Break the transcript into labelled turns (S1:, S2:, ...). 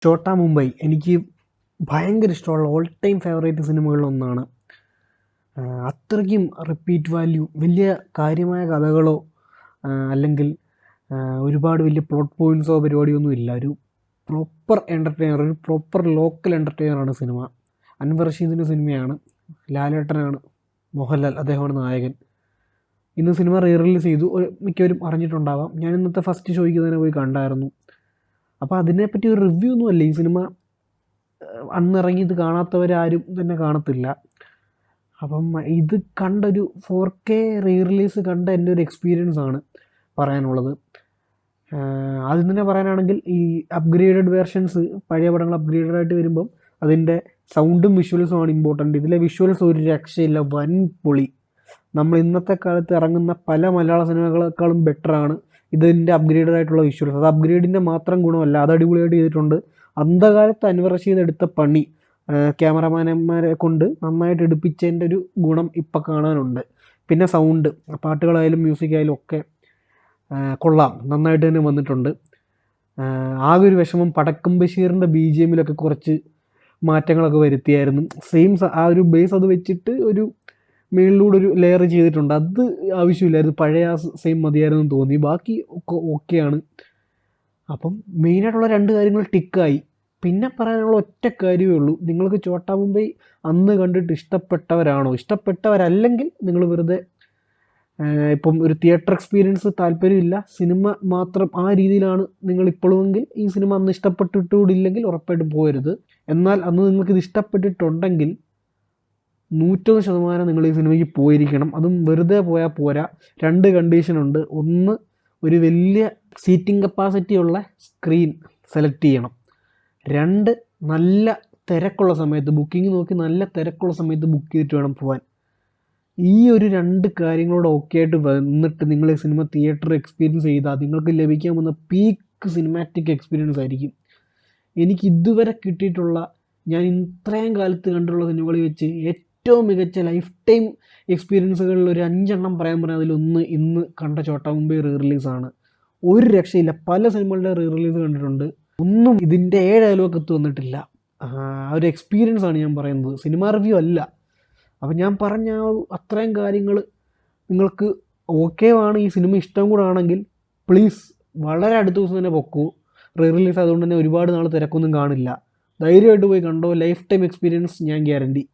S1: ചോട്ടാ മുംബൈ എനിക്ക് ഭയങ്കര ഇഷ്ടമുള്ള ഓൾ ടൈം ഫേവറേറ്റ് സിനിമകളിലൊന്നാണ്. അത്രയ്ക്കും റിപ്പീറ്റ് വാല്യൂ, വലിയ കാര്യമായ കഥകളോ അല്ലെങ്കിൽ ഒരുപാട് വലിയ പ്ലോട്ട് പോയിൻറ്റ്സോ പരിപാടിയൊന്നും ഇല്ല. ഒരു പ്രോപ്പർ എൻ്റർടൈനർ, ഒരു പ്രോപ്പർ ലോക്കൽ എൻ്റർടൈനറാണ് സിനിമ. അൻവർ റഷീദിൻ്റെ സിനിമയാണ്. ലാലേട്ടനാണ്, മോഹൻലാൽ അദ്ദേഹമാണ് നായകൻ. ഇന്ന് സിനിമ റിലീസ് ചെയ്തു. മിക്കവരും അറിഞ്ഞിട്ടുണ്ടാവാം. ഞാൻ ഇന്നത്തെ ഫസ്റ്റ് ഷോയ്ക്ക് തന്നെ പോയി കണ്ടായിരുന്നു. അപ്പോൾ അതിനെപ്പറ്റി ഒരു റിവ്യൂ ഒന്നുമല്ല. ഈ സിനിമ അന്നിറങ്ങി ഇത് കാണാത്തവരാരും തന്നെ കാണത്തില്ല. അപ്പം ഇത് കണ്ടൊരു 4K റിലീസ് കണ്ട എൻ്റെ ഒരു എക്സ്പീരിയൻസ് ആണ് പറയാനുള്ളത്. ആദ്യം തന്നെ പറയാനാണെങ്കിൽ ഈ അപ്ഗ്രേഡഡ് വേർഷൻസ്, പഴയ പടങ്ങൾ അപ്ഗ്രേഡഡ് ആയിട്ട് വരുമ്പം അതിൻ്റെ സൗണ്ടും വിഷ്വൽസും ആണ് ഇമ്പോർട്ടൻ്റ്. ഇതിലെ വിഷ്വൽസ് ഒരു രക്ഷയില്ല, വൻ പൊളി. നമ്മൾ ഇന്നത്തെ കാലത്ത് ഇറങ്ങുന്ന പല മലയാള സിനിമകളെക്കാളും ബെറ്ററാണ് ഇതിൻ്റെ അപ്ഗ്രേഡഡ് ആയിട്ടുള്ള വിഷ്വൽസ്. അത് അപ്ഗ്രേഡിൻ്റെ മാത്രം ഗുണമല്ല, അത് അടിപൊളിയായിട്ട് ചെയ്തിട്ടുണ്ട്. അന്ധകാലത്ത് അൻവർ റഷീദ് എടുത്ത പണി ക്യാമറമാനന്മാരെ കൊണ്ട് നന്നായിട്ട് എടുപ്പിച്ചതിൻ്റെ ഒരു ഗുണം ഇപ്പം കാണാനുണ്ട്. പിന്നെ സൗണ്ട്, പാട്ടുകളായാലും മ്യൂസിക്കായാലും ഒക്കെ കൊള്ളാം, നന്നായിട്ട് തന്നെ വന്നിട്ടുണ്ട്. ആകെ ഒരു വിഷമം പടക്കം ബഷീറിൻ്റെ BGM കുറച്ച് മാറ്റങ്ങളൊക്കെ വരുത്തിയായിരുന്നു. സെയിം ആ ഒരു ബേസ് അത് വെച്ചിട്ട് ഒരു മേളിലൂടെ ഒരു ലെയർ ചെയ്തിട്ടുണ്ട്. അത് ആവശ്യമില്ലായിരുന്നു, പഴയ ആ സെയിം മതിയായിരുന്നു തോന്നി. ബാക്കി ഓക്കെയാണ്. അപ്പം മെയിനായിട്ടുള്ള 2 കാര്യങ്ങൾ ടിക്കായി. പിന്നെ പറയാനുള്ള ഒറ്റ കാര്യമേ ഉള്ളൂ, നിങ്ങൾക്ക് ചോട്ടാ മുംബൈ അന്ന് കണ്ടിട്ട് ഇഷ്ടപ്പെട്ടവരാണോ? ഇഷ്ടപ്പെട്ടവരല്ലെങ്കിൽ നിങ്ങൾ വെറുതെ ഇപ്പം ഒരു തിയേറ്റർ എക്സ്പീരിയൻസ് താല്പര്യമില്ല, സിനിമ മാത്രം ആ രീതിയിലാണ് നിങ്ങൾ ഇപ്പോഴുമെങ്കിൽ ഈ സിനിമ അന്ന് ഇഷ്ടപ്പെട്ടിട്ടുകൂടില്ലെങ്കിൽ ഉറപ്പായിട്ടും പോകരുത്. എന്നാൽ അന്ന് നിങ്ങൾക്കിത് ഇഷ്ടപ്പെട്ടിട്ടുണ്ടെങ്കിൽ 100% നിങ്ങൾ ഈ സിനിമയ്ക്ക് പോയിരിക്കണം. അതും വെറുതെ പോയാൽ പോരാ. 2 കണ്ടീഷനുണ്ട്. ഒന്ന്, ഒരു വലിയ സീറ്റിംഗ് കപ്പാസിറ്റി ഉള്ള സ്ക്രീൻ സെലക്ട് ചെയ്യണം. 2, നല്ല തിരക്കുള്ള സമയത്ത്, ബുക്കിംഗ് നോക്കി നല്ല തിരക്കുള്ള സമയത്ത് ബുക്ക് ചെയ്തിട്ട് വേണം പോകാൻ. ഈ ഒരു 2 കാര്യങ്ങളോട് ഓക്കെ ആയിട്ട് വന്നിട്ട് നിങ്ങൾ ഈ സിനിമ തിയേറ്റർ എക്സ്പീരിയൻസ് ചെയ്താൽ നിങ്ങൾക്ക് ലഭിക്കാൻ പോകുന്ന പീക്ക് സിനിമാറ്റിക് എക്സ്പീരിയൻസ് ആയിരിക്കും. എനിക്ക് ഇതുവരെ കിട്ടിയിട്ടുള്ള, ഞാൻ ഇത്രയും കാലത്ത് കണ്ടുള്ള സിനിമകളിൽ വെച്ച് ഏറ്റവും മികച്ച ലൈഫ് ടൈം എക്സ്പീരിയൻസുകളിൽ ഒരു 5 എണ്ണം പറയാൻ അതിലൊന്ന് ഇന്ന് കണ്ട ചോട്ടാ മുംബൈ റിലീസാണ്. ഒരു രക്ഷയില്ല. പല സിനിമകളുടെ റിലീസ് കണ്ടിട്ടുണ്ട്, ഒന്നും ഇതിൻ്റെ 7 അയൽവക്കത്ത് വന്നിട്ടില്ല. ഒരു എക്സ്പീരിയൻസ് ആണ് ഞാൻ പറയുന്നത്, സിനിമ റിവ്യൂ അല്ല. അപ്പം ഞാൻ പറഞ്ഞ അത്രയും കാര്യങ്ങൾ നിങ്ങൾക്ക് ഓക്കെ ആണ്, ഈ സിനിമ ഇഷ്ടം കൂടെ ആണെങ്കിൽ പ്ലീസ് വളരെ അടുത്ത ദിവസം തന്നെ പൊക്കൂ. റിലീസ് ആയതുകൊണ്ട് തന്നെ ഒരുപാട് നാൾ തിരക്കൊന്നും കാണില്ല. ധൈര്യമായിട്ട് പോയി കണ്ടോ. ലൈഫ് ടൈം എക്സ്പീരിയൻസ് ഞാൻ ഗ്യാരണ്ടി.